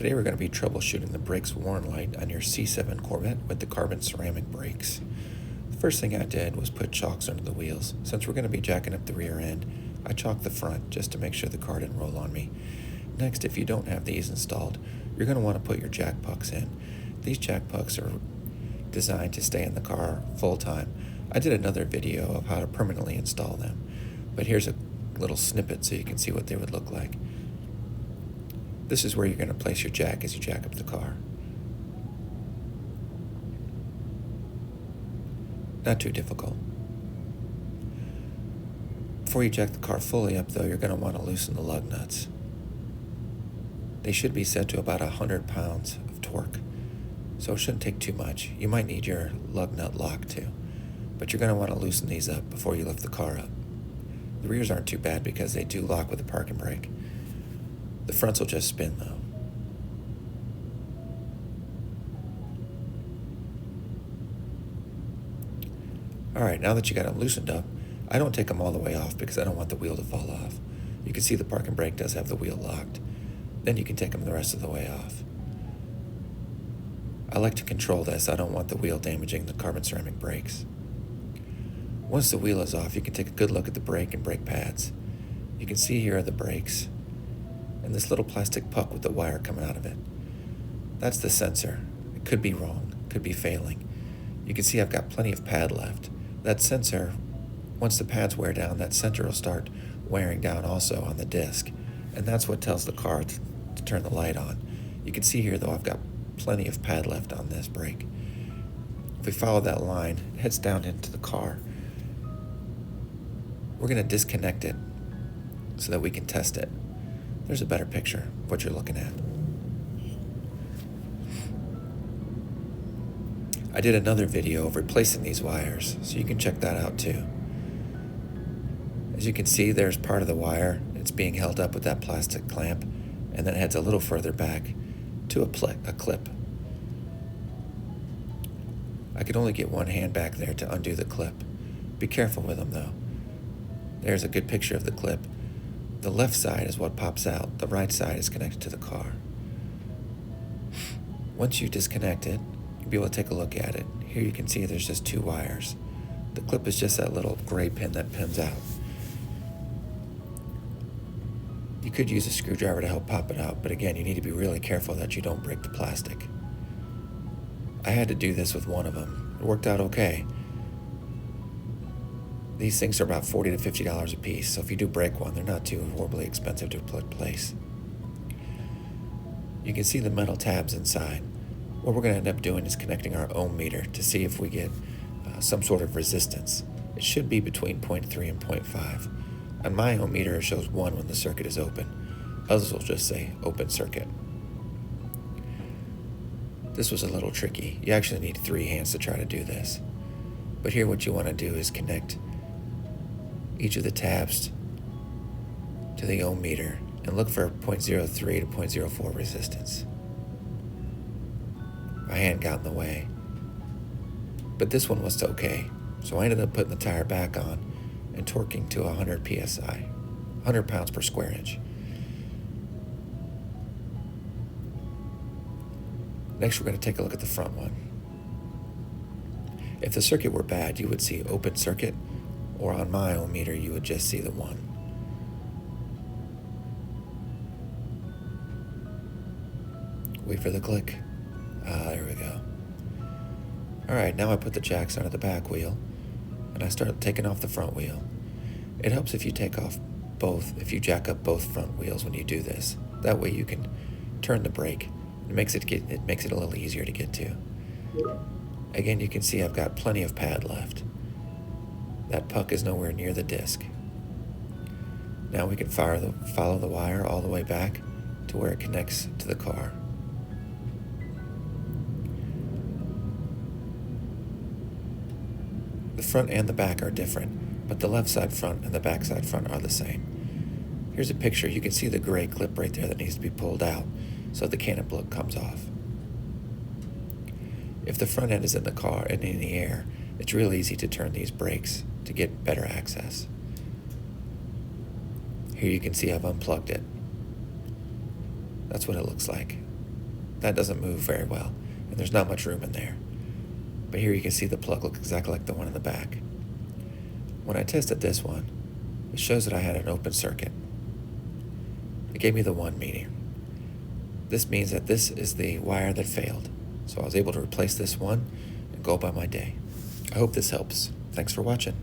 Today we're going to be troubleshooting the brakes warn light on your C7 Corvette with the carbon ceramic brakes. The first thing I did was put chocks under the wheels. Since we're going to be jacking up the rear end, I chalked the front just to make sure the car didn't roll on me. Next, if you don't have these installed, you're going to want to put your jack pucks in. These jack pucks are designed to stay in the car full time. I did another video of how to permanently install them, but here's a little snippet so you can see what they would look like. This is where you're going to place your jack as you jack up the car. Not too difficult. Before you jack the car fully up, though, you're going to want to loosen the lug nuts. They should be set to about 100 pounds of torque, so it shouldn't take too much. You might need your lug nut lock too, but you're going to want to loosen these up before you lift the car up. The rears aren't too bad because they do lock with the parking brake. The fronts will just spin though. Alright, now that you got them loosened up, I don't take them all the way off because I don't want the wheel to fall off. You can see the parking brake does have the wheel locked. Then you can take them the rest of the way off. I like to control this. I don't want the wheel damaging the carbon ceramic brakes. Once the wheel is off, you can take a good look at the brake and brake pads. You can see here are the brakes and this little plastic puck with the wire coming out of it. That's the sensor. It could be wrong, could be failing. You can see I've got plenty of pad left. That sensor, once the pads wear down, that sensor will start wearing down also on the disc, and that's what tells the car to turn the light on. You can see here though I've got plenty of pad left on this brake. If we follow that line, it heads down into the car. We're going to disconnect it so that we can test it. There's a better picture of what you're looking at. I did another video of replacing these wires, so you can check that out too. As you can see, there's part of the wire. It's being held up with that plastic clamp, and then it heads a little further back to a clip. I could only get one hand back there to undo the clip. Be careful with them though. There's a good picture of the clip. The left side is what pops out. The right side is connected to the car. Once you disconnect it, you'll be able to take a look at it. Here you can see there's just two wires. The clip is just that little gray pin that pins out. You could use a screwdriver to help pop it out, but again, you need to be really careful that you don't break the plastic. I had to do this with one of them. It worked out okay. These things are about $40 to $50 a piece, so if you do break one, they're not too horribly expensive to put in place. You can see the metal tabs inside. What we're going to end up doing is connecting our ohm meter to see if we get some sort of resistance. It should be between 0.3 and 0.5. On my ohm meter, it shows 1 when the circuit is open. Others will just say open circuit. This was a little tricky. You actually need 3 hands to try to do this. But here what you want to do is connect each of the tabs to the ohm meter and look for 0.03 to 0.04 resistance. My hand got in the way, but this one was okay, so I ended up putting the tire back on and torquing to 100 psi, 100 pounds per square inch. Next, we're going to take a look at the front one. If the circuit were bad, you would see open circuit, or on my ohm meter, you would just see the 1. Wait for the click. There we go. Alright, now I put the jacks onto the back wheel, and I start taking off the front wheel. It helps if you take off both, if you jack up both front wheels when you do this. That way you can turn the brake. It makes it a little easier to get to. Again, you can see I've got plenty of pad left. That puck is nowhere near the disc. Now we can follow the wire all the way back to where it connects to the car. The front and the back are different, but the left side front and the back side front are the same. Here's a picture. You can see the gray clip right there that needs to be pulled out so the cannon plug comes off. If the front end is in the car and in the air, it's real easy to turn these brakes to get better access. Here you can see I've unplugged it. That's what it looks like. that doesn't move very well, and there's not much room in there. But here you can see the plug looks exactly like the one in the back. When I tested this one, it shows that I had an open circuit. It gave me the 1 meter. This means that this is the wire that failed, so I was able to replace this one and go by my day. I hope this helps. Thanks for watching.